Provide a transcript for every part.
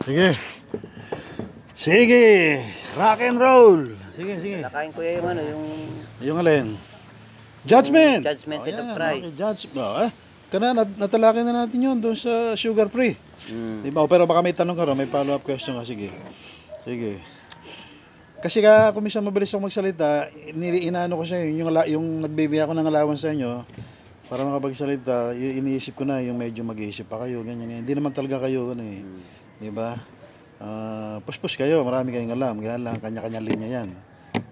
Sige. Sige. Rock and roll. Sige, sige. Nakain ko yung ano, Yung alin? Judgment. Judgment Seat of Christ. Okay, judgment. Natalaki na natin yun doon sa sugar free. Diba? Pero baka may tanong ka rin, may follow-up question ka. Sige. Sige. Kasi kung minsan mabilis ako magsalita, inaano ko sa inyo, yung nagbibigay ako ng allowance sa inyo, para makapagsalita, iniisip ko na yung medyo mag-iisip pa kayo, ganyan. Hindi naman talaga kayo, ano eh. Diba? Push kayo, marami kayong alam. Kaya lang, kanya-kanya linya yan.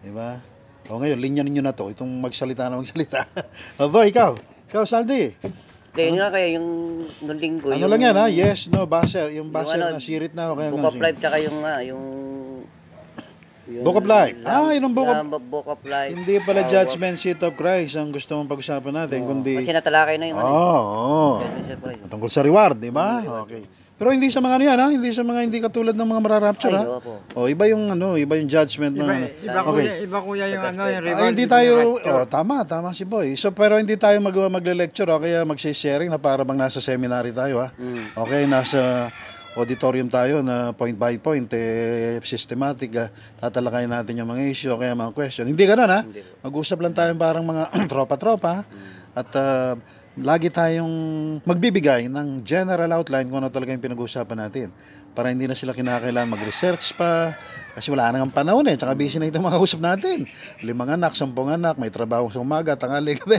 Diba? O ngayon, linya ninyo na to, itong magsalita na magsalita. Aba, ikaw, Saldi. Hindi, yun nga kaya yung nung linggo. Ano lang yan ha? Yes, no, buzzer. Yung buzzer na sirit na. Book of Life, tsaka yung Book of Life. Yun ang Book of Life. Hindi pala Judgment Seat of Christ ang gusto mong pag-usapan natin, kundi... Kasi natalakay na yung tungkol sa reward, di ba? Okay. Pero hindi sa mga ano yan, ha? Hindi sa mga hindi katulad ng mga mararapture, ha? Iba yung iba yung judgment na Iba kuya yung yung reward. Hindi tayo, tama si Boy. So pero hindi tayo magle-lecture, kaya magse-sharing na para bang nasa seminary tayo, ha? Okay, nasa auditorium tayo na point by point, systematic, tatalakayin natin yung mga issue, kaya mga question. Hindi ganoon, ha? Mag-usap lang tayo parang mga tropa-tropa, at lagi tayong magbibigay ng general outline kung ano talaga yung pinag-uusapan natin. Para hindi na sila kinakailangan mag-research pa. Kasi wala nang panahon tsaka busy na itong mga usap natin. 5 anak, 10 anak, may trabaho sa umaga, tanghali, gabi.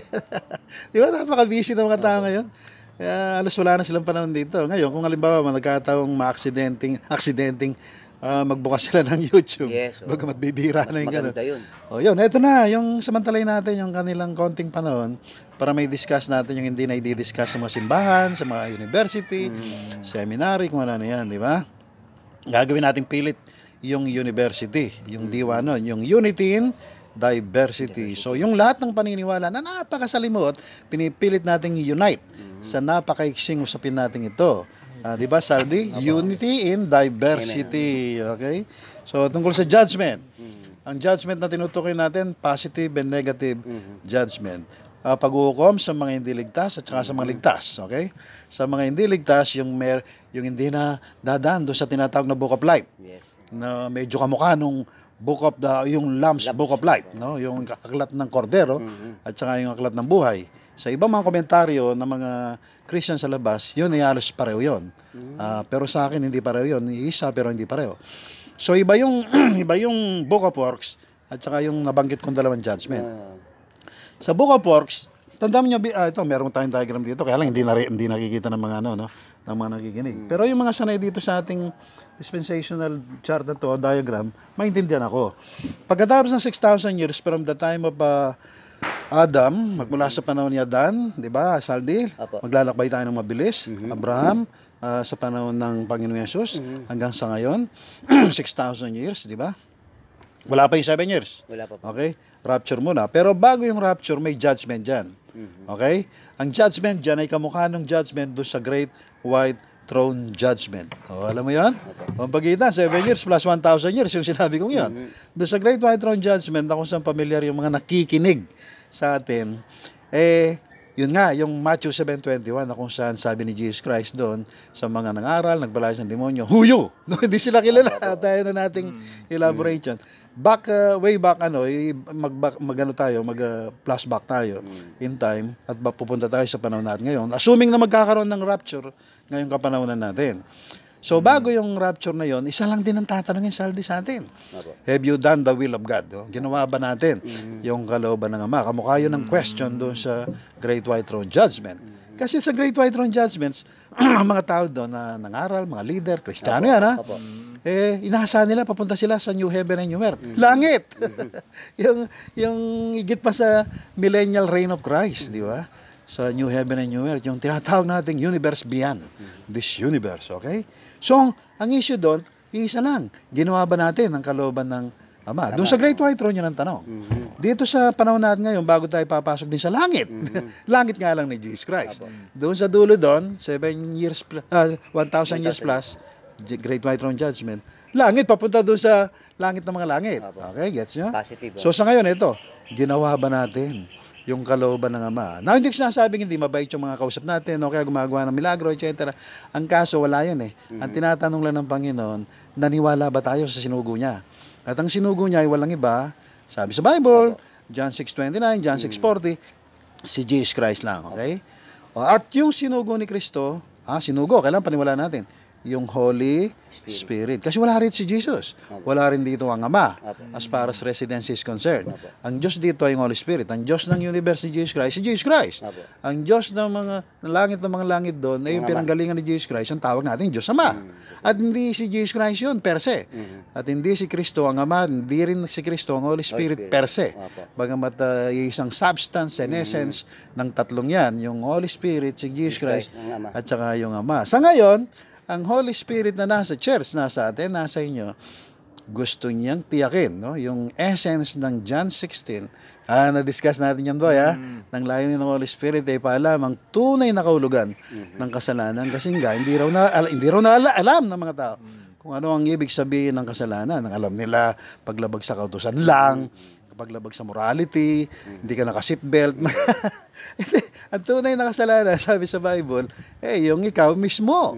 Di ba, napaka-busy ng mga tao ngayon? Kaya alas wala na silang panahon dito. Ngayon, kung halimbawa nagkataong aksidenting magbukas sila ng YouTube. Yes, baga magbibira na yung gano'n. Yun. Eto na, yung samantalay natin yung kanilang konting panahon para may discuss natin yung hindi na i-discuss sa mga simbahan, sa mga university, seminary, kung ano yan, di ba? Gagawin natin pilit yung university, yung diwa nun, yung unity in diversity. So, yung lahat ng paniniwala na napakasalimot, pinipilit nating unite sa napakaiksing usapin natin ito. Di ba, Saldi? Unity in diversity. Okay? So, tungkol sa judgment. Ang judgment na tinutukoy natin, positive and negative judgment. Pag-uukom sa mga hindi ligtas at saka sa mga ligtas. Okay? Sa mga hindi ligtas, yung hindi na dadaan doon sa tinatawag na Book of Life. Yes. Na medyo kamukha nung yung Lamb's Book of Life. No? Yung aklat ng kordero at saka yung aklat ng buhay. Sa ibang mga komentaryo ng mga Christian sa labas, yun ay halos pareho yun. Pero sa akin, hindi pareho yun. Isa, pero hindi pareho. So, iba yung, iba yung Book of Works at saka yung nabanggit kong dalawang judgment. Sa Book of Works, tandaan niyo, ito, meron tayong diagram dito, kaya lang hindi nakikita ng mga, ng mga nakikinig. Pero yung mga sanay dito sa ating dispensational chart na to, diagram, maintindihan ako. Pagkatapos ng 6,000 years from the time of Adam, magmula sa panahon ni Adan, di ba, Saldi? Maglalakbay tayo ng mabilis. Abraham, sa panahon ng Panginoon Yesus, hanggang sa ngayon, 6,000 years, di ba? Wala pa yung 7 years. Wala pa. Okay? Rapture muna. Pero bago yung rapture, may judgment dyan. Okay? Ang judgment dyan ay kamukha ng judgment doon sa Great White Throne Judgment. Alam mo yan? Ang pagitan, 7 years plus 1,000 years, yung sinabi kong yan. Doon sa Great White Throne Judgment, ako saan familiar yung mga nakikinig sa atin, yun nga, yung Matthew 7:21 na kung saan sabi ni Jesus Christ doon sa mga nangaral, nagbalay ng demonyo, huyo! Hindi sila kilala. Tayo na nating elaboration. Way back, flashback tayo in time at pupunta tayo sa panahon natin ngayon. Assuming na magkakaroon ng rapture ngayong kapanahonan natin. So, bago yung rapture na yon, isa lang din ang tatanungin, Saldi, sa atin. Have you done the will of God? Ginawa ba natin yung kalooban ng Ama? Kamukha yun ng question doon sa Great White Throne Judgment. Kasi sa Great White Throne Judgments, ang mga tao doon na nangaral, mga leader, Kristiyano yan, ha? Inaasahan nila, papunta sila sa New Heaven and New Earth. Langit! yung higit pa sa millennial reign of Christ, di ba? Sa New Heaven and New Earth, yung tinatawag nating universe beyond this universe, okay? So, ang issue doon, isa lang. Ginawa ba natin ang kalooban ng Ama? Doon sa Great White Throne, yun ang tanong. Dito sa panahon natin ngayon, bago tayo papasok din sa langit. Langit nga lang ni Jesus Christ. Doon sa dulo doon, 1,000 years plus, Great White Throne Judgment, langit, papunta doon sa langit ng mga langit. Okay, gets nyo? Positive. So, sa ngayon, ito, ginawa ba natin yung kalooban ng Ama. Now, hindi ko sinasabing hindi mabait yung mga kausap natin, o kaya gumagawa ng milagro, etc. Ang kaso, wala yun eh. Ang tinatanong lang ng Panginoon, naniwala ba tayo sa sinugo niya? At ang sinugo niya ay walang iba, sabi sa Bible, John 6:29, John 6:40, si Jesus Christ lang, okay? At yung sinugo ni Kristo, sinugo, kailangan paniwalaan natin, yung Holy Spirit. Kasi wala rin si Jesus. Wala rin dito ang Ama as far as residency is concerned. Ang Diyos dito ay yung Holy Spirit. Ang Diyos ng universe ni Jesus Christ, si Jesus Christ. Ang Diyos ng mga langit doon, ay yung pinanggalingan ni Jesus Christ, ang tawag natin Diyos Ama. At hindi si Jesus Christ yun, per se. At hindi si Kristo ang Ama, hindi rin si Kristo ang Holy Spirit, per se. Bagamat isang substance and essence ng tatlong yan, yung Holy Spirit, si Jesus Christ, at saka yung Ama. Sa ngayon, ang Holy Spirit na nasa church, nasa atin, nasa inyo, gusto niyang tiyakin, no? Yung essence ng John 16, na-discuss natin yan, boy, ng layunin ng Holy Spirit ay paalam ang tunay na kahulugan ng kasalanan, kasi nga, hindi raw na alam ng mga tao kung ano ang ibig sabihin ng kasalanan. Ang alam nila, paglabag sa kautusan lang, paglabag sa morality, hindi ka naka-seatbelt. Ang tunay na kasalanan, sabi sa Bible, yung ikaw mismo.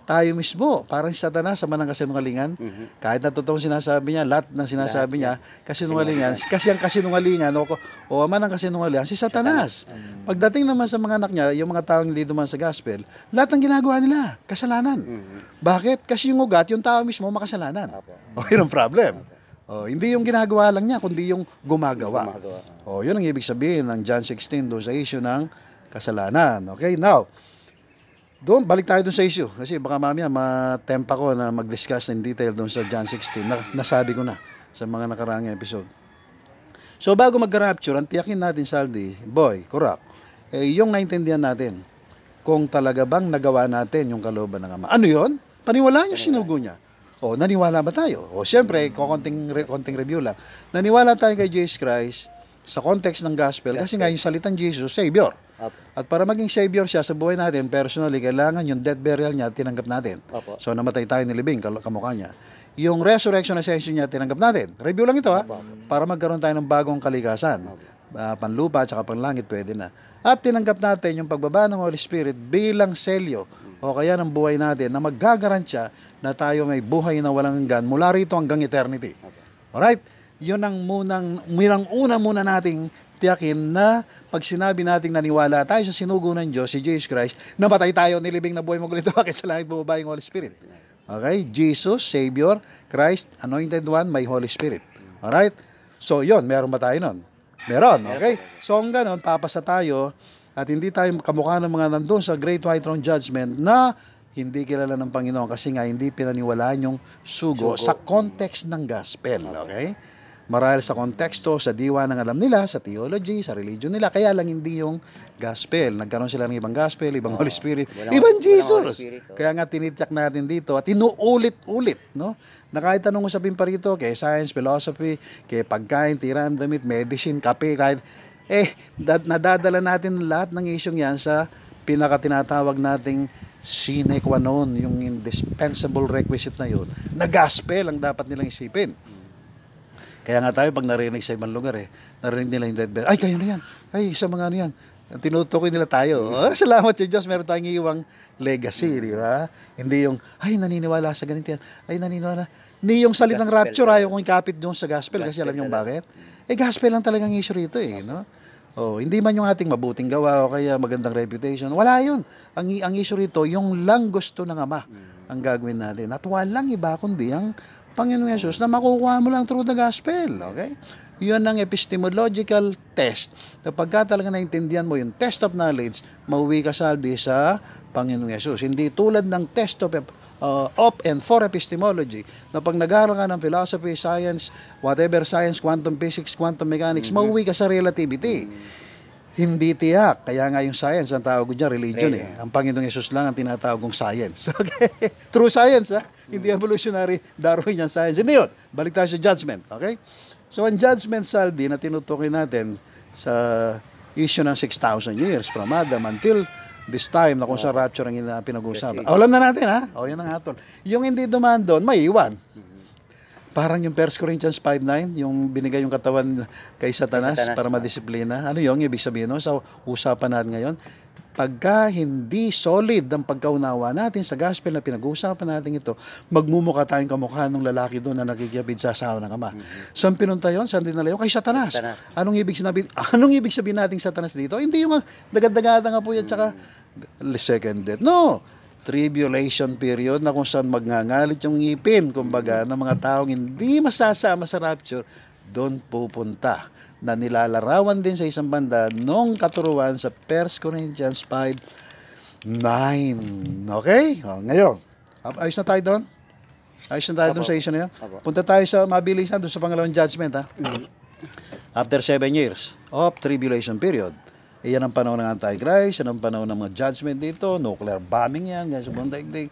Tayo mismo. Parang si Satanas, sama ng kasinungalingan. Kahit na totoong sinasabi niya, lahat ng sinasabi niya, kasinungalingan. Kasi ang kasinungalingan, o ama ng kasinungalingan, si Satanas. Pagdating naman sa mga anak niya, yung mga taong hindi duman sa gospel, lahat ng ginagawa nila, kasalanan. Bakit? Kasi yung ugat, yung tao mismo, makasalanan. Yun ang problem. Hindi yung ginagawa lang niya, kundi yung gumagawa. Yun ang ibig sabihin ng John 16 doon sa issue ng kasalanan. Okay, now, balik tayo doon sa issue. Kasi baka mamaya matempa ko na mag-discuss in detail doon sa John 16. Nasabi ko na sa mga nakaraang episode. So, bago mag-rapture, ang tiyakin natin, Saldi, boy, correct, yung naintindihan natin, kung talaga bang nagawa natin yung kalooban ng Ama. Ano yun? Paniwalaan niyo sinugo niya. Naniwala ba tayo? Siyempre, konting review lang. Naniwala tayo kay Jesus Christ sa context ng gospel kasi nga yung salitang Jesus, Savior. At para maging Savior siya sa buhay natin, personally, kailangan yung death burial niya, tinanggap natin. So, namatay tayo nilibing, kamukha niya. Yung resurrection ascension niya, tinanggap natin. Review lang ito, para magkaroon tayo ng bagong kalikasan. Panlupa at panlangit, pwede na. At tinanggap natin yung pagbaba ng Holy Spirit bilang selyo o kaya ng buhay natin na maggagarantya na tayo may buhay na walang hanggan mula rito hanggang eternity. Alright? Yun ang una muna nating tiyakin na pag sinabi nating naniwala tayo sa sinugo ng Diyos, si Jesus Christ, namatay tayo, nilibing na buhay mo ganito, bakit sa langit bumaba yung Holy Spirit? Okay? Jesus, Savior, Christ, Anointed One, may Holy Spirit. Alright? So yun, meron ba tayo nun? Meron, okay? So ang ganon, papasa tayo at hindi tayo kamukha ng mga nandun sa Great White Throne Judgment na hindi kilala ng Panginoon kasi nga hindi pinaniwalaan yung sugo sa context ng gospel, okay? Marahil sa konteksto, sa diwa ng alam nila, sa theology, sa religion nila, kaya lang hindi yung gospel. Nagkaroon sila ng ibang gospel, ibang Holy Spirit, ibang Jesus. Kaya nga tinitiyak natin dito at inuulit-ulit, no? Na kahit anong usapin pa rito, kay science, philosophy, kay pagkain, tiran, damit, medicine, kape, kahit, nadadala natin lahat ng isyong yan sa pinakatinatawag nating sine qua non, yung indispensable requisite na yun, na gospel ang dapat nilang isipin. Kaya nga tayo, pag narinig sa ibang lugar, narinig nila yung death burial. Ay, kayo na yan. Ay, sa mga ano yan. Tinutukoy nila tayo. Salamat sa Diyos, meron tayong iwang legacy, di ba? Hindi yung, naniniwala sa ganito yan. Ay, naniniwala. Hindi yung salitang rapture, ayaw kong ikapit doon sa gospel kasi alam niyo bakit? Gospel lang talagang issue rito, no? Hindi man yung ating mabuting gawa o kaya magandang reputation. Wala yun. Ang issue rito, yung lang gusto ng Ama ang gagawin natin. At walang iba kundi ang Panginoon Yesus na makukuha mo lang through the gospel. Okay? Yun ang epistemological test. Kapag ka talaga naintindihan mo yung test of knowledge, mauwi ka saldi sa Panginoon Yesus. Hindi tulad ng test of and for epistemology na pag nag-aaral ka ng philosophy, science, whatever science, quantum physics, quantum mechanics, mauwi ka sa relativity. Hindi tiyak. Kaya nga yung science, ang tawag ko dyan, religion Ang Panginoong Yesus lang ang tinatawag kong science. Okay? True science, Hindi evolutionary, Darwinian science. Hindi yun. Balik tayo sa judgment. Okay? So, ang judgment, Saldi, na tinutukoy natin sa issue ng 6,000 years from Adam until this time na kung sa rapture ang pinag-uusapan. Alam na natin, Yan ang hatol. Yung hindi dumaan doon, may iwan. Parang yung 1 Corinthians 5:9, yung binigay yung katawan kay Satanas Satanas, para madisiplina. Ano yung ibig sabihin nun? Sa usapan natin ngayon, pagka hindi solid ang pagkaunawa natin sa gospel na pinag-uusapan natin ito, magmumukha tayong kamukha ng lalaki doon na nakikiyapid sa asawa ng ama. Saan pinunta yun? Saan dinala yun? Kay Satanas. Satanas. Anong ibig sabihin nating Satanas dito? Hindi yung dagad-dagada nga po yan, tsaka second death. No! Tribulation period na kung saan magngangalit yung ngipin, kumbaga, ng mga taong hindi masasama sa rapture, doon pupunta. Na nilalarawan din sa isang banda nung katuruan sa 1 Corinthians 5:9. Okay? O, ngayon, ayos na tayo doon? Ayos na tayo doon sa isa na yan? Punta tayo sa mabilisan doon sa pangalawang judgment, ha? After 7 years of tribulation period, iyan ang panahon ng Antichrist, yan ang panahon ng mga judgment dito, nuclear bombing yan, yan sa buong daigdig.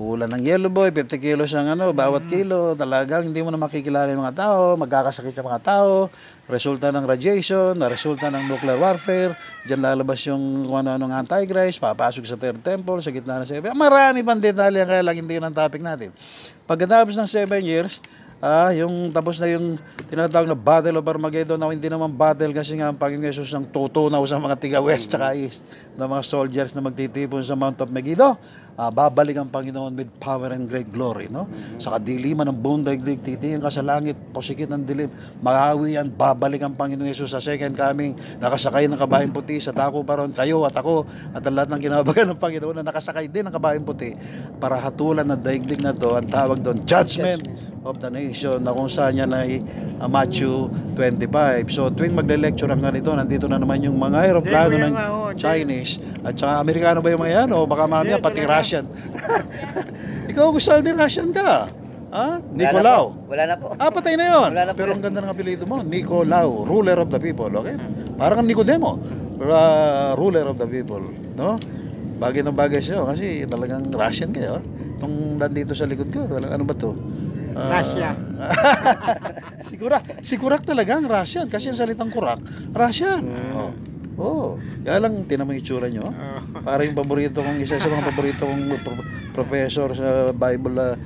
Ulan ng yellow boy, 50 kilos ang bawat kilo, talagang hindi mo na makikilala yung mga tao, magkakasakit yung mga tao, resulta ng radiation, resulta ng nuclear warfare, dyan lalabas yung kung ano ng Antichrist, papasok sa third temple, sa gitna ng 7. Marami pang detalye, kaya lang hindi yun ang topic natin. Pagkatapos ng 7 years, yung tapos na yung tinatawag na Battle of Armageddon, hindi naman battle kasi nga ang Panginoon Yesus ang tutunaw sa mga tiga west tsaka east ng mga soldiers na magtitipon sa Mount of Megiddo. Babalik ang Panginoon with power and great glory, no? Sa kadiliman ng buong daigdig, titingin ka sa langit, pusikit ng dilim, makahawi yan, babalik ang Panginoon Yesus sa second coming, nakasakay ng kabayang puti, sa tako pa ron, kayo at ako, at ang lahat ng kinabagan ng Panginoon na nakasakay din ng kabayang puti, para hatulan ng daigdig na to, ang tawag doon, judgment of the nation, na kung saan yan ay Matthew 25. So tuwing magle-lecture ang ganito, nandito na naman yung mga aeroplano ng Chinese at saka Amerikano ba yung mga yan, o baka mamaya pati Russian. Ikaw gusto ni Russian ka, ha? Nicolau. Wala na po. Patay na yun. Wala na po. Pero ang ganda ng apelido mo, Nicolau, ruler of the people, okay? Parang Nicodemo, ruler of the people, no? Bagay ng bagay siya, kasi talagang Russian kayo. Itong nandito sa likod ko, talagang ano ba to? Russia. Si Kurak talaga ang Russian, kasi ang salitang Kurak, Russian. Kaya lang, tinan mo yung itsura nyo. Para yung paborito kong, isa sa mga paborito kong professor sa Bible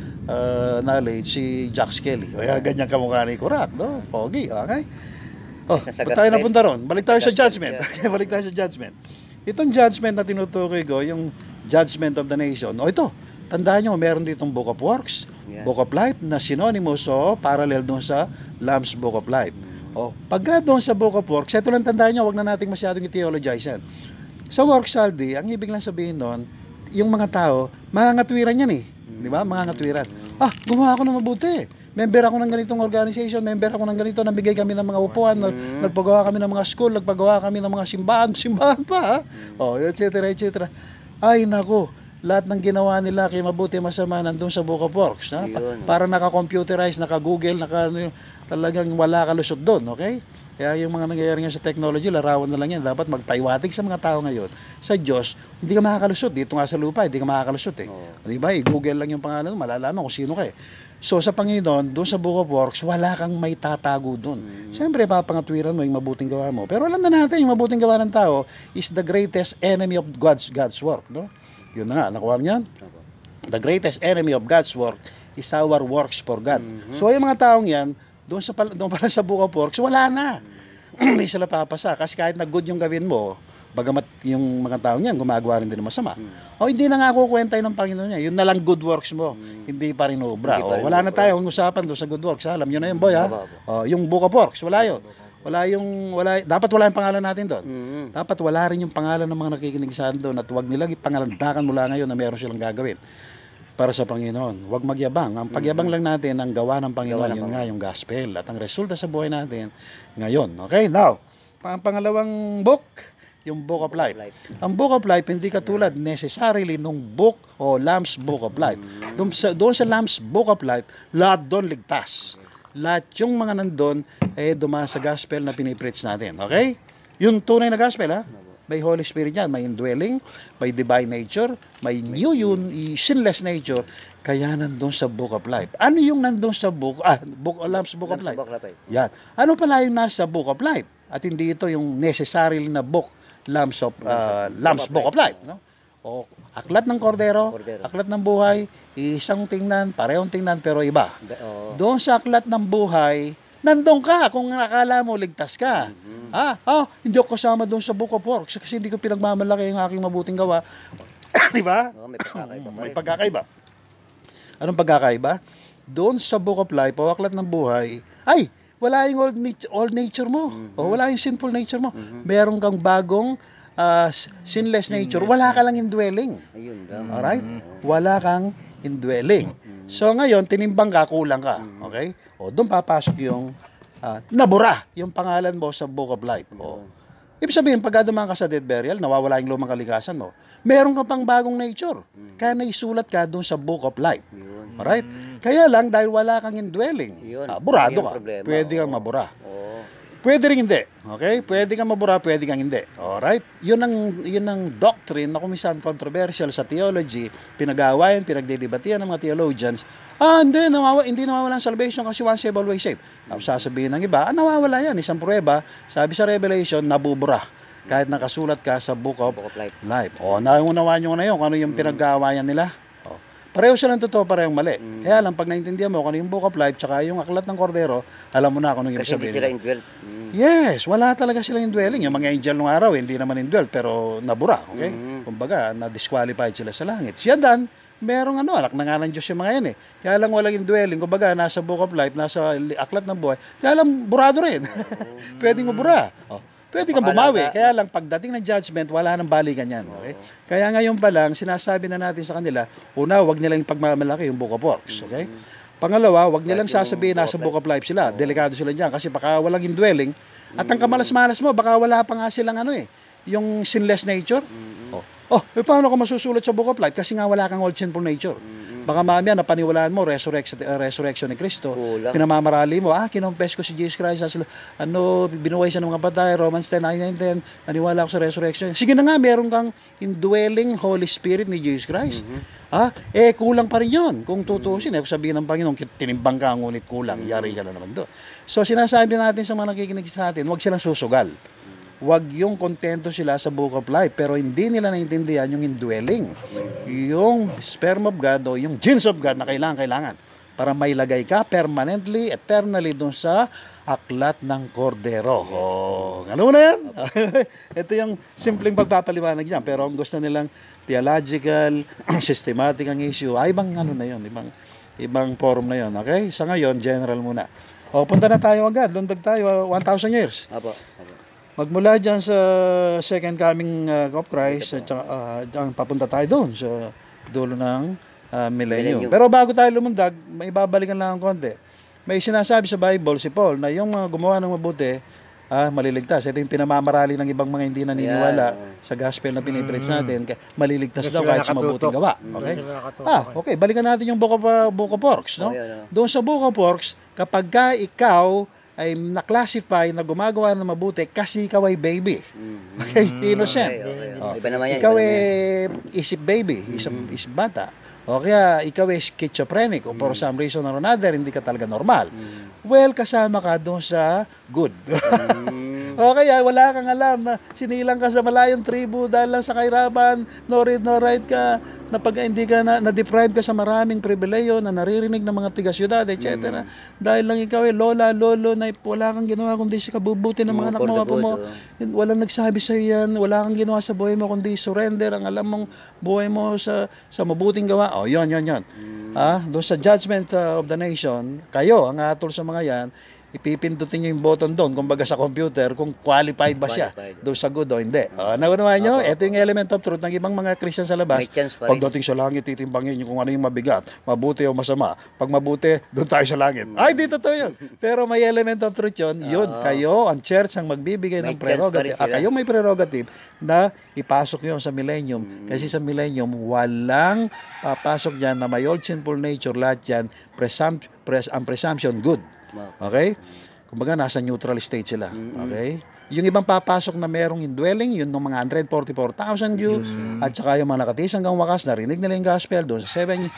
knowledge, si Jack Skelly. Kaya ganyan kamukha ni Kurak, no? Pogi, okay? Ba't tayo napunta ron? Balik tayo sa judgment. Balik tayo sa judgment. Itong judgment na tinutukoy ko, yung judgment of the nation. Ito, tandaan nyo, meron ditong Book of Works, Book of Life, na synonymous o parallel doon sa Lamb's Book of Life. Pagka doon sa Book of Works, ito lang tandaan nyo, huwag na nating masyadong i-theologize yan. Sa works saldi, ang ibig lang sabihin doon, yung mga tao, mangangatwiran yan eh. Di ba? Mangangatwiran. Gumawa ako ng mabuti. Member ako ng ganitong organization, member ako ng ganito, nabigay kami ng mga upuan, nagpagawa kami ng mga school, nagpagawa kami ng mga simbahan pa, et cetera. Ay nako, lahat ng ginawa nila kay mabuti masama nandun sa Book of Works, na? Para naka-computerize, naka-Google, talagang wala kalusot doon, okay? Kaya yung mga nangyayari nga sa technology, larawan na lang yan. Dapat magpaiwatig sa mga tao ngayon. Sa Diyos, hindi ka makakalusot. Dito nga sa lupa, hindi ka makakalusot eh. Di ba? I-Google lang yung pangalan, malalaman kung sino ka eh. So sa Panginoon, doon sa Book of Works, wala kang may tatago doon. Siyempre, papangatwiran mo yung mabuting gawa mo. Pero alam na natin, yung mabuting gawa ng tao is the greatest enemy of God's work, no? Yun na nga, nakuha mo yan? The greatest enemy of God's work is our works for God. So yung mga taong yan, doon pala sa Book of Works, wala na. Hindi sila papasa. Kasi kahit na good yung gawin mo, bagamat yung mga tao niyan, gumagawa rin din ng masama. Hindi na nga kukwentay ng Panginoon niya. Yun na lang good works mo. Hindi pa rin obra. Wala na tayo. Ang usapan doon sa good works. Alam nyo na yun, boy, ha? Yung Book of Works, wala yun. Dapat wala yung pangalan natin doon. Dapat wala rin yung pangalan ng mga nakikinig saan doon at huwag nilang ipangalandakan mula ngayon na meron silang gagawin para sa Panginoon. Huwag magyabang. Ang pagyabang lang natin ang gawa ng Panginoon, yun nga yung gospel. At ang resulta sa buhay natin ngayon. Okay, now, pangalawang book, yung Book of Life. Ang Book of Life, hindi katulad necessarily nung book o Lamb's Book of Life. Doon sa Lamb's Book of Life, lahat doon ligtas. Lahat yung mga nandun, dumaan sa gospel na pinipreach natin. Okay? Yung tunay na gospel, ha? May Holy Spirit yan, may indwelling, may divine nature, may new sinless nature, kaya nandun sa Book of Life. Ano yung nandun sa Lamb's Book of Life? Yan. Ano pala yung nasa Book of Life? At hindi ito yung necessarily na book, Lamb's Book of Life. No? Aklat ng kordero, Kordero. aklat ng buhay, isang tingnan, parehong tingnan, pero iba. Oo. Doon sa aklat ng buhay, nandun ka kung nakakala mo ligtas ka. Hindi ako kasama doon sa Book of Works kasi hindi ko pinagmamalaki ang aking mabuting gawa. Di ba? Oo, may pagkakaiba pa May rin. pagkakaiba. Anong pagkakaiba? Doon sa Book of Life, o aklat ng buhay, ay, wala yung old nature mo. O wala yung sinful nature mo. Meron kang bagong sinless nature. Wala ka lang indwelling. Ayun lang. Alright? Wala kang indwelling. So ngayon, tinimbang ka, kulang ka. Okay? O doon papasok yung nabura, yung pangalan mo sa Book of Life. O, ibig sabihin, pagka dumaan ka sa death burial, nawawala yung lumang kalikasan mo. Meron ka pang bagong nature. Kaya naisulat ka doon sa Book of Life. Alright? Kaya lang, dahil wala kang indwelling, Yun. burado Yun yung ka. problema. Pwede kang Oo. mabura. Oo. Pwede rin hindi. Okay? Pwede kang mabura, pwede kang hindi. Alright? Yun ang doctrine na kumisan controversial sa theology, pinag-aawayan, pinagdidebatihan ng mga theologians. Hindi nawawala ang salvation kasi once saved, always saved. Tapos sasabihin ng iba, nawawala yan. Isang pruweba, sabi sa Revelation, nabubura. Kahit nakasulat ka sa Book of Book of Life. Life. O, naunawaan nyo na yun, kung ano yung pinag-aawayan nila. O, pareho silang totoo, parehong mali. Kaya lang, pag naintindihan mo kung ano yung Book of Life, tsaka yung aklat ng kordero, alam mo na kung ano yung Kasi hindi sabihin sila nila. indwelt. Yes, wala talaga silang indwelling. Yung mga angel nung araw, hindi naman indwelt, pero nabura, okay? Kumbaga, na-disqualified sila sa langit. Siya dan, merong anak na nga ng Diyos yung mga yan eh. Kaya lang walang indwelling, kumbaga, nasa Book of Life, nasa aklat ng buhay, kaya lang burado rin. Pwedeng mabura. Oh. Pwede kang bumawi, kaya lang pagdating ng judgment, wala nang balikan yan. Okay? Kaya ngayon pa lang, sinasabi na natin sa kanila, una, wag nilang pagmamalaki yung Book of Works. Okay? Pangalawa, wag nilang sasabihin nasa Book of Life sila. Delikado sila dyan kasi baka walang indwelling. At ang kamalas-malas mo, baka wala pa nga silang yung sinless nature. Paano ka masusulat sa Book of Life? Kasi nga wala kang old sinful nature. Baka mamaya napaniwalaan mo resurrection ni Kristo. Kulang. Pinamamarali mo, kinompes ko si Jesus Christ as binuhay siya ng mga patay, Romans 10:9-10, naniwala ako sa resurrection. Sige na nga, meron kang indwelling Holy Spirit ni Jesus Christ. Kulang pa rin yun. Kung tutusin, kung sabihin ng Panginoon, tinimbang ka, ngunit kulang, yari ka na naman doon. So, sinasabi natin sa mga nakikinig sa atin, huwag silang susugal. Huwag yung kontento sila sa Book of Life, pero hindi nila naintindihan yung indwelling. Yung sperm of God o yung genes of God na kailangan para mailagay ka permanently, eternally doon sa aklat ng kordero. Ano mo na yan? Ito yung simpleng pagpapaliwanag niyan. Pero ang gusto nilang theological, systematic ang issue, ibang na yun, ibang forum na yun. Okay? Sa ngayon, general muna. Punta na tayo agad. Lundag tayo, 1,000 years. Apo. Magmula dyan sa second coming of Christ, at papunta tayo doon sa dulo ng millennium. Pero bago tayo lumundag, may babalikan lang ang konti. May sinasabi sa Bible si Paul na yung mga gumawa ng mabuti, maliligtas. Ito yung pinamamarali ng ibang mga hindi naniniwala sa gospel na pinipreach natin, maliligtas daw kahit sa mabuting gawa. Okay? Okay. Balikan natin yung Book of Works. No? Doon sa Book of Works, kapag ka ikaw ay na-classify na gumagawa ng mabuti kasi ikaw ay baby. Okay? Innocent. Okay. Iba naman yan. Ikaw ay isip baby, isip bata. O kaya ikaw ay schizophrenic o for some reason or another, hindi ka talaga normal. Well, kasama ka doon sa good. O kaya wala kang alam na sinilang ka sa malayong tribu dahil lang sa kahirapan, no read, no write ka, na pag hindi ka na-deprive ka sa maraming pribileyo, na naririnig ng mga tiga-syudad, etc. Dahil lang ikaw ay lola, lolo, na wala kang ginawa kundi sa kabubuti ng mga anak mo, apo mo. Walang nagsabi sa yan, wala kang ginawa sa buhay mo kundi surrender ang alam mong buhay mo sa mabuting gawa. Yun. Doon sa judgment of the nation, kayo ang atol sa mga yan, ipipindutin nyo yung button doon, kumbaga sa computer, kung qualified ba siya doon sa good o hindi. Naunawa nyo? Ito yung element of truth ng ibang mga Christian sa labas. Pagdating sa langit, titimbangin nyo kung ano yung mabigat, mabuti o masama. Pag mabuti, doon tayo sa langit. Ay, di totoo yun. Pero may element of truth yun. Yun, kayo, ang church, ang magbibigay ng prerogative. Kayo may prerogative na ipasok yun sa millennium. Kasi sa millennium, walang papasok dyan na may old sinful nature, lahat dyan, ang presumption, good. Okay? Kumbaga, nasa neutral state sila. Okay? Yung ibang papasok na merong indwelling, yun ng mga 144,000 Jews, at saka yung mga nakatis hanggang wakas, narinig nila yung gospel doon sa 7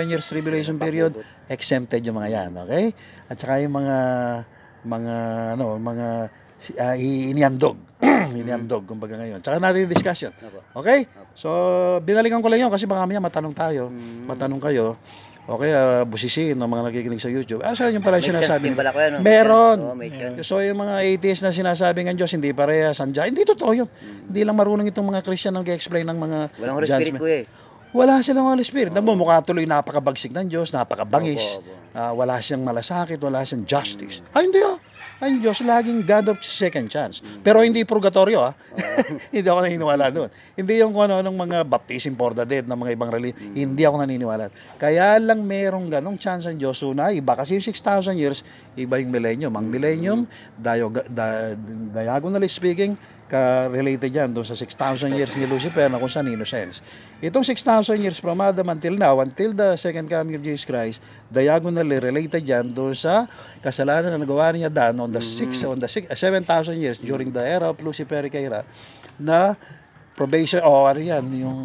years tribulation period, exempted yung mga yan. Okay? At saka yung mga iniandog. Iniandog, kumbaga ngayon. Tsaka natin discussion. Opo. Okay? So, binalikan ko lang yun kasi baka mamaya matanong tayo. Matanong kayo. Okay, busisiin ng mga nakikinig sa YouTube. Saan yung pala yung May sinasabi chance din pala ko yan, no? Meron. Oo, may chance. So, yung mga atheist na sinasabi ng Diyos, hindi parehas, andyan. Hindi totoo yun. Hindi lang marunong itong mga Christian ang explain ng mga Walang Holy Spirit judgment. ko eh. Wala silang Holy Spirit. Mukha tuloy napakabagsik ng Diyos, napakabangis. Opo. Wala siyang malasakit, wala siyang justice. Hindi ang Diyos, laging God of second chance. Pero hindi purgatorio, hindi ako naniniwala doon. Hindi yung kung ano ng mga baptism for the dead ng mga ibang religion. Hindi ako naniniwala. Kaya lang merong ganong chance ang Diyos. Una, iba kasi yung 6,000 years, iba yung millennium. Ang millennium, diagonally speaking, ka-related yan doon sa 6,000 years ni Lucifer na kung saan innocence. Itong 6,000 years from Adam until now, until the second coming of Jesus Christ, diagonally related yan doon sa kasalanan na nagawa niya Dan on the 7,000 years during the era of Luciferic era na probation, ano yan, yung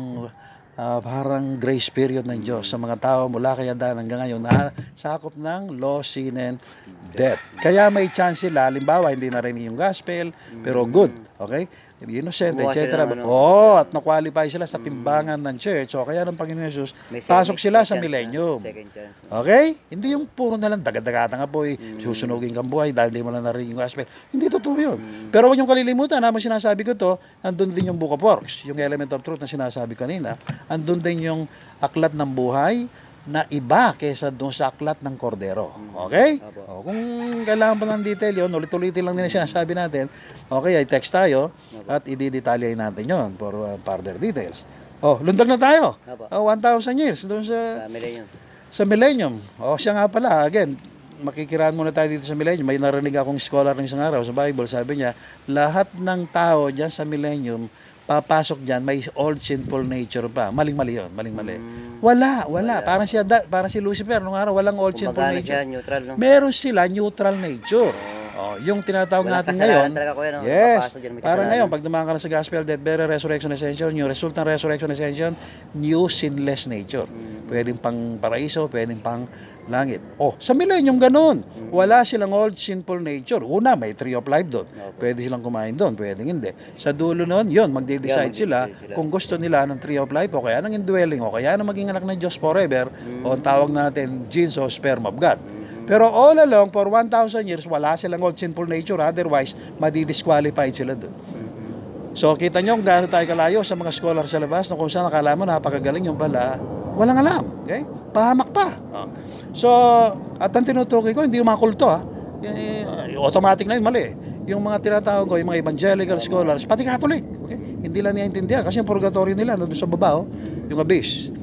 parang grace period ng Diyos sa mga tao mula kay Adan hanggang ngayon na sakop ng law, sin, and death. Kaya may chance sila, halimbawa, hindi narinig yung gospel, pero good, okay? Innocent, Gumawa etc. sila ng At na-qualify sila sa timbangan ng church. So, kaya ng Panginoon Jesus, May pasok sila sa chance millennium. Second chance. Okay? Hindi yung puro na lang dagat-dagata nga po, susunugin kang buhay dahil di mo lang narinig yung gospel. Hindi totoo yun. Pero huwag niyong kalilimutan, habang sinasabi ko to, andun din yung Book of Works, yung Element of Truth na sinasabi kanina, andun din yung aklat ng buhay na iba kaysa doon sa aklat ng kordero. Okay? Kung kailangan pa ng detail yun, ulit-ulitin lang din ang sinasabi natin, okay, ay text tayo at i-detailay natin yon for further details. Lundag na tayo. 1,000 years doon sa Millennium. sa millennium. Siya nga pala, again, makikiraan muna tayo dito sa millennium. May narinig akong scholar ng isang araw sa Bible, sabi niya, lahat ng tao dyan sa millennium, papasok dyan, may old sinful nature pa. Maling-mali yun, maling-mali. Wala. Parang si Lucifer, nung araw, walang old sinful Kumbaga nature. siya, neutral, no? Meron sila neutral nature. Yung tinatawag Walang natin kasalanan ngayon, talaga, kuya, no? yes, Papasok dyan, may parang kasalanan. ngayon, pag dumaan ka na sa gospel, death, burial, resurrection, ascension, yung result ng resurrection, ascension, new sinless nature. Pwedeng pang paraiso, pwedeng pang langit. Sa millennium ganun. Wala silang old sinful nature. Una, may tree of life doon. Pwede silang kumain doon, pwedeng hindi. Sa dulo noon, magde-decide sila kung gusto nila ng tree of life o kaya ng indwelling o kaya ng maging anak ng Diyos forever o ang tawag natin genes o sperm of God. Pero all along, for 1,000 years, wala silang old sinful nature. Otherwise, madi-disqualified sila doon. So, kita nyo kung gaano tayo kalayo sa mga scholar sa labas na kung saan nakala mo napakagaling yung pala, walang alam. Okay? Pahamak pa. So, at ang tinutukoy ko, hindi yung mga kulto. Automatic na yun, mali. Yung mga tinatawag ko, yung mga evangelical scholars, pati Catholic. Okay? Hindi lang niya kasi yung purgatorio nila, doon sa baba, yung abyss.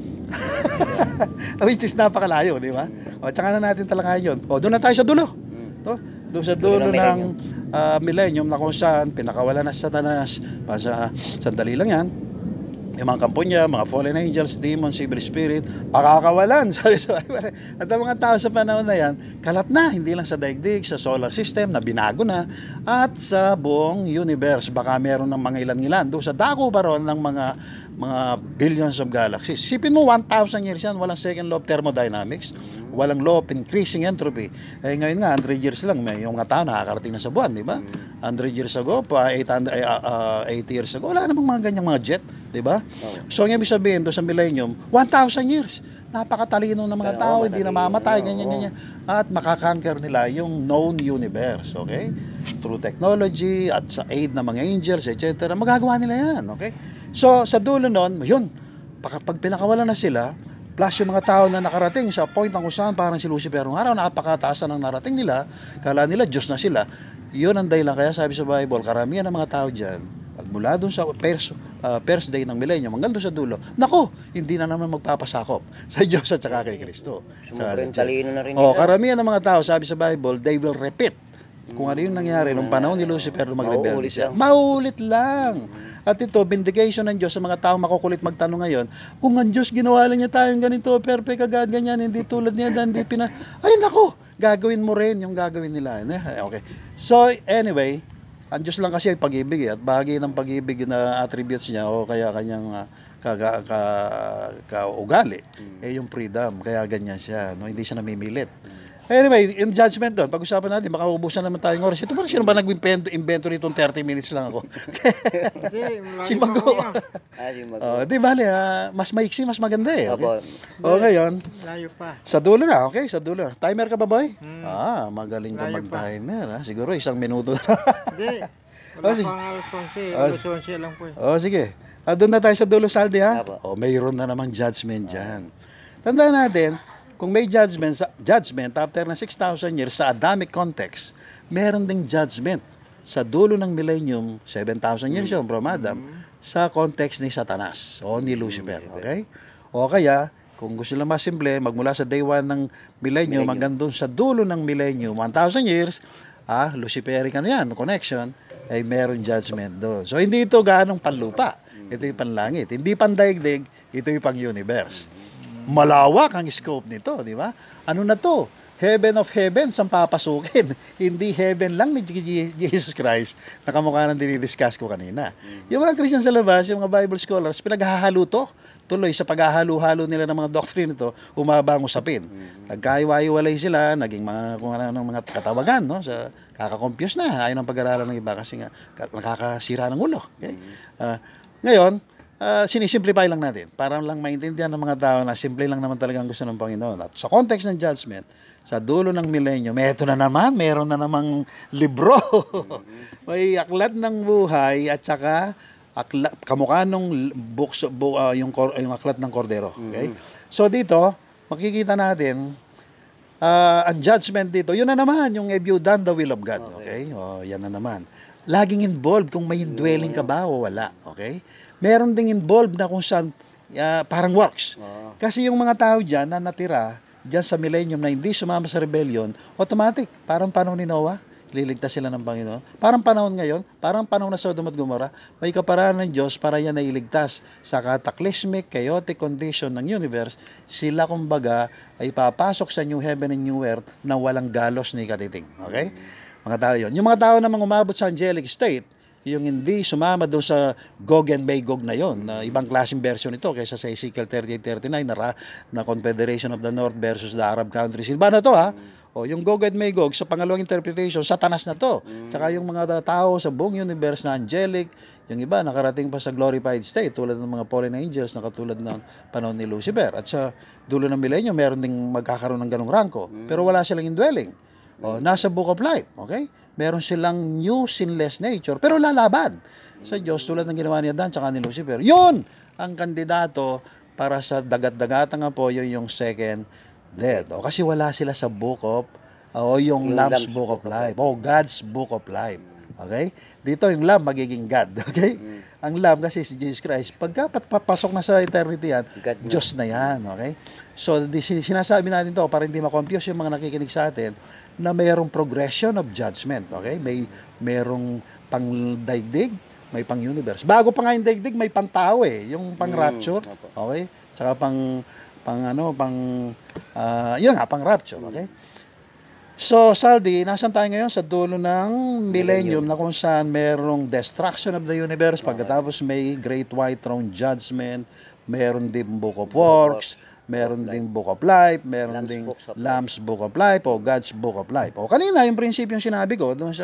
Which is napakalayo, di ba? Tsaka na natin talaga yun. Doon na tayo sa dulo. Doon sa dulo ng millennium na kung saan pinakawalan na si Satanas. Sandali lang yan. Yung mga kampo niya, mga fallen angels, demons, evil spirit, pakakawalan. At ang mga tao sa panahon na yan, kalat na, hindi lang sa daigdig, sa solar system na binago na, at sa buong universe. Baka meron ng mga ilan-ilan. Doon sa dako pa ron ng mga billions of galaxies. Sipin mo, 1,000 years yan, walang second law of thermodynamics, walang law of increasing entropy. Ngayon nga, 100 years lang, may yung nga tao nakakarating na sa buwan, di ba? 100 years ago, 80 years ago, wala namang mga ganyang mga jet, di ba? So, ang ibig sabihin doon sa millennium, 1,000 years. Napakatalino ng mga tao, hindi namamatay, ganyan. At makakanker nila yung known universe, okay? Through technology, at sa aid ng mga angels, etc. Magagawa nila yan, okay? So, sa dulo nun, yun, pag pinakawalan na sila, plus yung mga tao na nakarating sa point ng kung parang si Lucifer ng araw, napakataas na ng narating nila, kala nila Diyos na sila. Yun ang dahilan. Kaya sabi sa Bible, karamihan ng mga tao dyan, pag mula doon sa first day ng millennium, hanggang doon sa dulo, nako, hindi na naman magpapasakop sa Diyos at saka kay Kristo. Sumubrang talino na rin nila. Karamihan ng mga tao, sabi sa Bible, they will repeat kung ano yung nangyari nung panahon ni Lucifer nung mag-rebelde siya. Maulit lang. At ito, vindication ng Diyos sa mga taong makukulit magtanong ngayon, kung ang Diyos ginawa lang niya tayong ganito, perfect agad, ganyan, hindi tulad niya, hindi ay nako, gagawin mo rin yung gagawin nila. Okay. So, anyway, ang Diyos lang kasi ay pag-ibig at bahagi ng pag-ibig na attributes niya o kaya kanyang kaugali, yung freedom, kaya ganyan siya, no? Hindi siya namimilit. Anyway, yung judgment doon, pag-usapan natin, baka ubusan naman tayong oras. Ito ba, sino ba nag-invento nitong 30 minutes lang ako? Hindi, Si malayo pa Mago. kuya. Di mag... Di bale, mas maiksi, mas maganda eh. Opo. Okay? Ngayon, Layo pa. sa dulo na, okay? Sa dulo na. Timer ka ba, boy? Hmm. Magaling ka Layo pa. mag-timer. Siguro 1 minuto na. Hindi. Wala sige. pang alas 11. Alas 11 lang po eh. Sige. Doon na tayo sa dulo, Saldi, ha? Apo. Mayroon na namang judgment dyan. Tandaan natin, kung may judgment after na 6,000 years sa Adamic context, meron ding judgment sa dulo ng millennium, 7,000 years yun from Adam, sa context ni Satanas o ni Lucifer. Okay? O kaya, kung gusto lang masimple, magmula sa day 1 ng millennium hanggang doon sa dulo ng millennium, 1,000 years, Luciferic yan, connection, ay meron judgment doon. So, hindi ito ganong panlupa. Ito yung panlangit. Hindi pandaigdig, ito yung pang-universe. Malawak ang scope nito, di ba? Ano na to? Heaven of heavens ang papasukin. Hindi heaven lang ni Jesus Christ na kamukha ng dinidiscuss ko kanina. Yung mga Christian sa labas, yung mga Bible scholars, pinaghahalo to. Tuloy sa paghahalo-halo nila ng mga doctrine ito, umaba ang usapin. Nagkaiwa-iwalay sila, naging mga, kung ano, mga katawagan, no? Sa, kakakompuse na, ayaw ng pag-aralan ng iba kasi nga, nakakasira ng ulo. Okay? Ngayon, sinisimplify lang natin para lang maintindihan ng mga tao na simple lang naman talaga ang gusto ng Panginoon. At sa context ng judgment, sa dulo ng millennium, eto na naman, meron na namang libro. May aklat ng buhay at saka kamukha nung yung aklat ng kordero. Okay? So dito, makikita natin, ang judgment dito, yun na naman, yung have you done the will of God. Okay? Yan na naman. Laging involved kung may indwelling ka ba o wala. Okay? Meron ding involved na kung saan parang works. Kasi yung mga tao dyan na natira dyan sa millennium na hindi sumama sa rebellion, automatic, parang panahon ni Noah, liligtas sila ng Panginoon. Parang panahon ngayon, parang panahon na Sodom at Gomorrah, may kaparaan ng Diyos para yan na iligtas sa cataclysmic, chaotic condition ng universe. Sila kumbaga ay papasok sa new heaven and new earth na walang galos ni katiting. Okay? Mga tao yun. Yung mga tao namang umabot sa angelic state, yung hindi sumama doon sa Gog and Magog na yon, na ibang klaseng version ito kaysa sa Ezekiel 38-39 na Confederation of the North versus the Arab countries. Iba na to ha. Yung Gog and Magog sa pangalawang interpretation, Satanas na to. Tsaka yung mga tao sa buong universe na angelic, yung iba nakarating pa sa glorified state tulad ng mga fallen angels na katulad ng panahon ni Lucifer. At sa dulo ng milenyo, meron ding magkakaroon ng ganong rangko. Pero wala silang indwelling. Nasa Book of Life, okay? Meron silang new sinless nature, pero lalaban sa Diyos tulad ng ginawa ni Adan tsaka ni Lucifer. Yun ang kandidato para sa dagat-dagatang apoyo, yung second death. Kasi wala sila sa Book of, yung Lamb's Book of Life, God's Book of Life. Okay? Dito yung Lamb magiging God. Okay? Ang Lamb kasi si Jesus Christ, pagka papasok na sa eternity yan, Diyos na yan. Okay? So, sinasabi natin to para hindi ma-confuse yung mga nakikinig sa atin na mayroong progression of judgment. Okay? Mayroong pang-daigdig, may pang-universe. Bago pa nga yung daigdig, may pang-tao eh. Yung pang-rapture. Okay? Tsaka yun nga, pang-rapture. Okay? So, Saldi, nasan tayo ngayon? Sa dulo ng millennium na kung saan merong destruction of the universe, pagkatapos may Great White Throne Judgment, meron din Book of Works, meron ding Book of Life, meron ding Lamb's Book of Life, o God's Book of Life. O kanina, yung prinsipyo yung sinabi ko, doon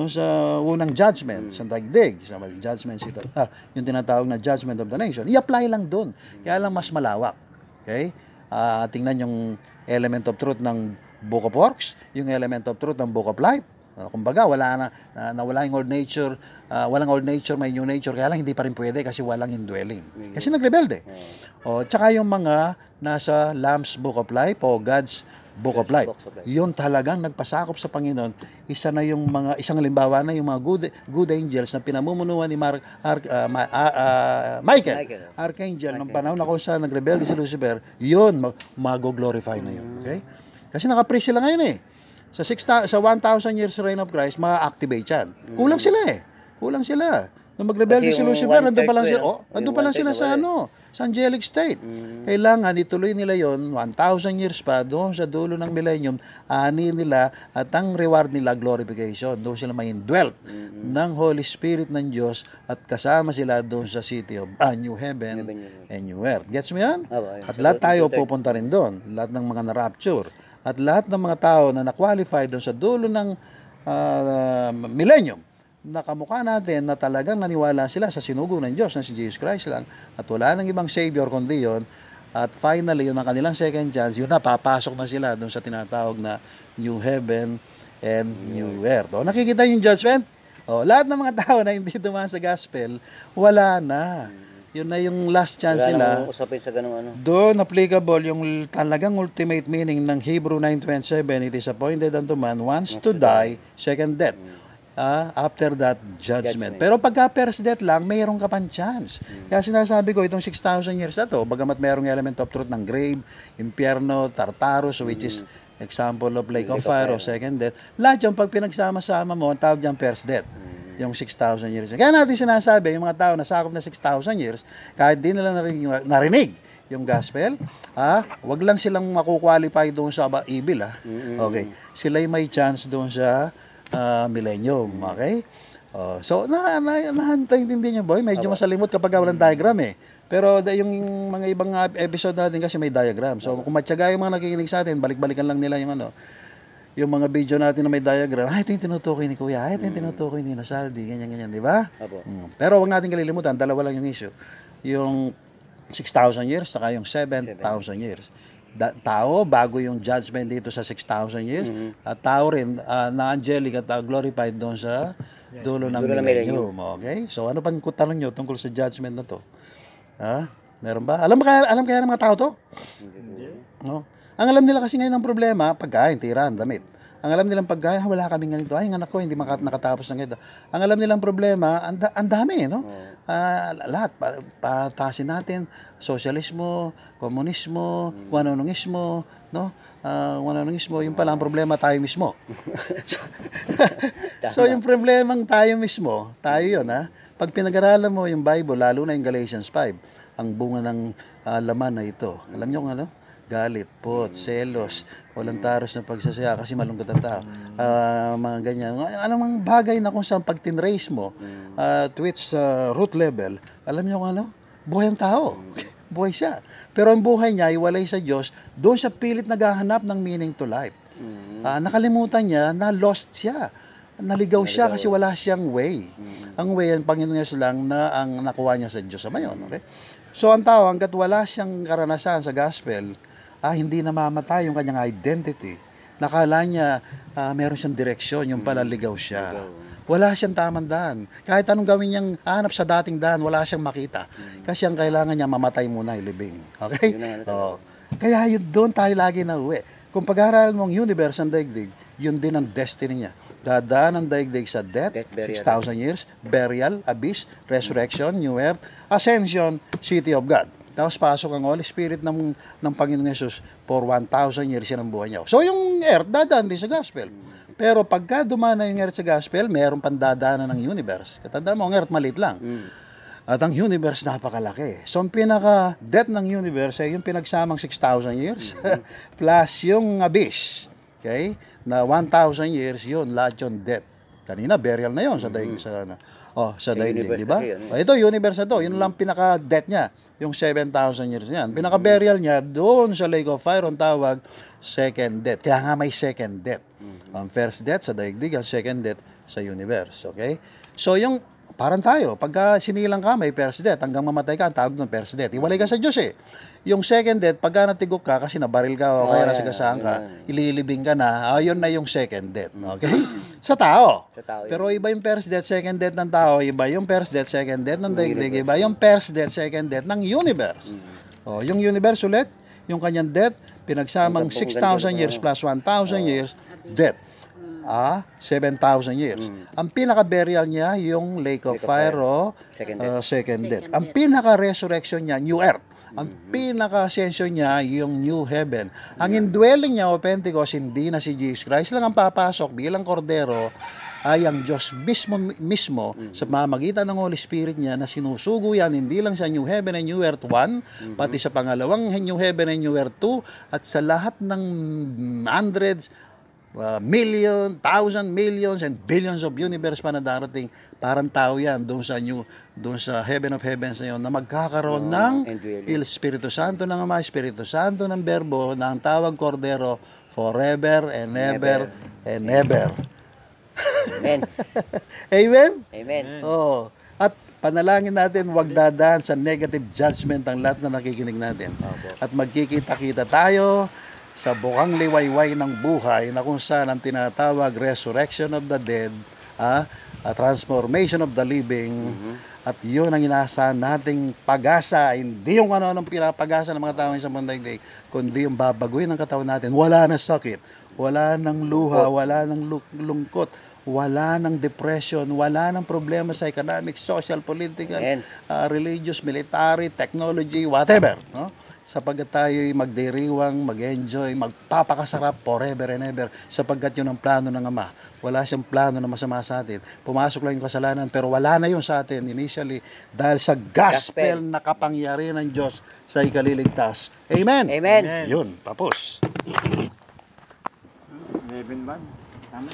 sa unang judgment, sa daigdig, sa judgment, yung tinatawag na judgment of the nation, i-apply lang doon. Kaya lang mas malawak. Okay? Tingnan yung element of truth ng Book of Works, yung element of truth ng Book of Life. Kumbaga, wala yung old nature, walang old nature, may new nature, kaya lang hindi pa rin pwede kasi walang indwelling. Kasi nagrebelde. Tsaka yung mga nasa Lamb's Book of Life o God's Book of Life. Yun talagang nagpasakop sa Panginoon. Isang halimbawa na yung mga good angels na pinamumunuan ni Michael, Archangel, nung panahon na kung saan nagrebelde si Lucifer, yun, mag-glorify na yun. Okay? Kasi naka-pre sila ngayon eh. Sa 1,000 years reign of Christ, ma-activate yan. Kulang sila eh. Kulang sila. Nung mag-rebelde Kasi si yung Lucifer, nandun pa lang one-third sila, ko, nandun yung pa lang sila one-third sa nawala. sa angelic state. Kailangan ituloy nila yon 1,000 years pa doon sa dulo ng millennium, ani nila at ang reward nila glorification. Doon sila may indwelt ng Holy Spirit ng Diyos at kasama sila doon sa city of New Heaven and New Earth. Gets mo yan? Ayun. At lahat tayo pupunta rin doon. Lahat ng mga na-rapture. At lahat ng mga tao na na-qualify doon sa dulo ng millennium, nakamukha natin na talagang naniwala sila sa sinugo ng Diyos na si Jesus Christ lang at wala nang ibang Savior kundi yun. At finally, yun ang kanilang second chance, yun na, papasok na sila doon sa tinatawag na New Heaven and New Earth. O, nakikita yung judgment? O, lahat ng mga tao na hindi dumaan sa gospel, wala na. Yun na yung last chance Wala nila. namang usapin sa ganung ano. Doon applicable yung talagang ultimate meaning ng Hebrew 9:27, it is appointed unto man once to die, second death. After that, judgment. Pero pagka first death lang, mayroon ka pang chance. Kaya sinasabi ko, itong 6,000 years na to, bagamat mayroong element of truth ng grave, impyerno, Tartarus, which is example of lake of fire o second death, lahat yung pag pinagsama-sama mo, ang tawag dyan first death. Yung 6,000 years. Kaya natin sinasabi, yung mga tao na sakop na 6,000 years, kahit di nila narinig yung gospel, wag lang silang makukwalify doon sa evil. Okay. Sila'y may chance doon sa millennium. Okay? So, naintindihan niyo, boy. Medyo masalimot kapag walang diagram eh. Pero yung mga ibang episode natin kasi may diagram. So, kung matyaga yung mga nakikinig sa atin, balik-balikan lang nila yung mga video natin na may diagram. Ito yung tinutukoy ni Kuya. Ito yung tinutukoy ni Nasaldi. Ganyan, di ba? Pero wag natin kalilimutan, dalawa lang yung issue. Yung 6,000 years, saka yung 7,000 years. Tao, bago yung judgment dito sa 6,000 years, at tao rin na angelic at glorified doon sa dulo ng millennium. Okay? So, ano pang tanong nyo tungkol sa judgment na to? Meron ba? Alam kaya ng mga tao to? No? Ang alam nila kasi ngayon ng problema, pagkain, tira, damit. Ang alam nilang pagkain, wala kaming ganito. Ay, ang anak ko, hindi nakatapos ng ganito. Ang alam nilang problema, ang dami, no? Lahat, patasin natin, sosyalismo, komunismo, wanonongismo, no? Wanonongismo, yung pala ang problema, tayo mismo. So, yung problemang tayo mismo, tayo yun, Pag pinag-aralan mo yung Bible, lalo na yung Galatians 5, ang bunga ng laman na ito. Alam niyo kung ano? Galit, pot, selos, walang taros na pagsasaya kasi malungkot ang tao. Mga ganyan. Anong bagay na kung saan pag tinrace mo to its root level, alam niyo kung ano? Buhay ang tao. Buhay siya. Pero ang buhay niya, iwalay sa Diyos, doon siya pilit naghahanap ng meaning to life. Nakalimutan niya na lost siya. Naligaw siya kasi wala siyang way. Ang way, ang Panginoon Yesu lang na ang nakuha niya sa Diyos. Ama yun, okay? So, ang tao, hanggat wala siyang karanasan sa gospel, hindi namamatay yung kanyang identity. Nakala niya, meron siyang direksyon, yung pala ligaw siya. Wala siyang tamang daan. Kahit anong gawin niyang hanap sa dating daan, wala siyang makita. Kasi ang kailangan niya, mamatay muna, ilibing. Okay? Kaya yun, doon tayo lagi na uwi. Kung pag-aaral mo ang universe, ang daigdig, yun din ang destiny niya. Dadaan ang daigdig sa death 6,000 years, burial, abyss, resurrection, new earth, ascension, city of God. Tapos pasok ang Holy Spirit ng Panginoon Yesus for 1,000 years yan ang buhay niya. So yung earth, dadaan din sa gospel. Pero pagka dumana yung earth sa gospel, mayroong pandadaanan ng universe. Katandaan mo, ang earth maliit lang. At ang universe napakalaki. So ang pinaka-death ng universe ay yung pinagsamang 6,000 years plus yung abyss. Okay? Na 1,000 years, yun, lahat yun death. Kanina, burial na yun sa daigdig. Sa daigdig, di ba? Ito, universe na to. Yun lang pinaka-death niya. Yung 7,000 years niyan. Pinaka-burial niya, doon sa Lake of Fire, ang tawag, second death. Kaya nga may second death. Ang first death sa daigdig, ang second death sa universe. Okay? So, yung, parang tayo, pagka sinilang ka, may first death. Hanggang mamatay ka, ang tawag doon, first death. Iwalay ka sa Diyos eh. Yung second death, pagka natigok ka, kasi nabaril ka o kaya nasigasaan ka, ililibing ka na, yun na yung second death. Okay? Sa tao. Pero iba yung first death, second death ng tao, iba yung first death, second death ng daigdig, iba yung first death, second death ng universe. Yung universe ulit, yung kanyang death, pinagsamang 6,000 years plus 1,000 years, death. 7,000 years. Ang pinaka-burial niya, yung Lake of Fire, second death. Ang pinaka-resurrection niya, New Earth. Ang pinaka-ascension niya, yung New Heaven. Ang indwelling niya o Pentecost, hindi na si Jesus Christ lang ang papasok bilang kordero ay ang Diyos mismo sa pamamagitan ng Holy Spirit niya na sinusugo yan hindi lang sa New Heaven and New Earth 1, pati sa pangalawang New Heaven and New Earth 2, at sa lahat ng hundreds, million, thousand, millions, and billions of universe pa na darating. Parang tao yan doon sa Heaven of Heavens na yun, na magkakaroon ng Espiritu Santo ng Ama, Espiritu Santo ng Berbo, na ang tawag Cordero, forever and ever and ever. Amen. Amen? Amen. Oh. At panalangin natin, wag dadaan sa negative judgment ang lahat na nakikinig natin. At magkikita-kita tayo sa bukang liwayway ng buhay na kung saan ang tinatawag resurrection of the dead, a transformation of the living, at yun ang inaasahan nating pag-asa, hindi yung ano-anong pinapag-asa ng mga tao sa mundaigdig, kundi yung babaguhin ng katawan natin. Wala na sakit, wala ng luha, wala ng lungkot, wala ng depression, wala ng problema sa economic, social, political, religious, military, technology, whatever. No? Sapagkat tayo'y magdiriwang, mag-enjoy, magpapakasarap forever and ever, sapagkat yun ang plano ng Ama. Wala siyang plano na masama sa atin. Pumasok lang yung kasalanan, pero wala na yun sa atin initially dahil sa gospel na kapangyarihan ng Diyos sa ikaliligtas. Amen? Amen. Yun, tapos. 11 ba? Tama.